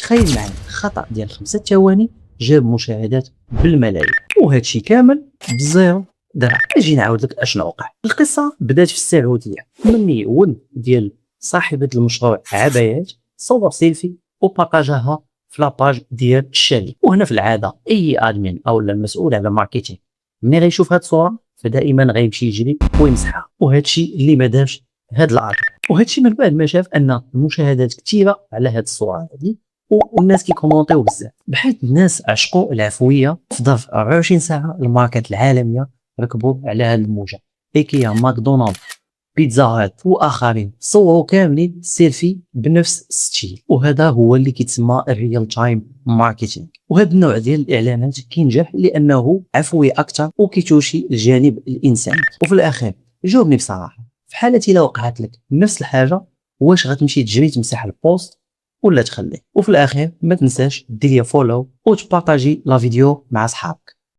تخيل معايا خطأ ديال 5 ثواني جاب مشاهدات بالملايين، وهذا الشيء كامل بزيرو درهم. اجي نعاود لك اشنو وقع. القصه بدات في السعوديه، مني ولد ديال صاحبه المشروع عبايات صور سيلفي وبارطاجاها في لاباج ديال الشالي. وهنا في العاده اي ادمين او المسؤول على الماركتينغ ملي غيشوف هاد الصوره فدائما غيمشي يجري ويمسحها، وهذا الشيء اللي ما دارش هاد العرض. وهذا الشيء من بعد ما شاف ان المشاهدات كثيره على هاد الصوره هذه، والناس كيكومونطيو بزاف، بحيث الناس عشقوا العفويه. في ظرف 24 ساعه الماركات العالميه ركبوا على هاد الموجه. ايكيا، ماكدونالد، بيتزا هات واخرين صوروا كاملين سيلفي بنفس الستيل، وهذا هو اللي كيتسمى الريال تايم ماركتينغ. وهذا النوع ديال الاعلانات كينجح لانه عفوي اكثر وكيتوشي الجانب الانساني. وفي الاخير جاوبني بصراحه، في حالتي لو وقعت لك نفس الحاجه واش غتمشي تجري تمسح البوست ولا تخليه؟ وفي الاخير ما تنساش دير لي فولو وتبارطاجي لا فيديو مع صحابك.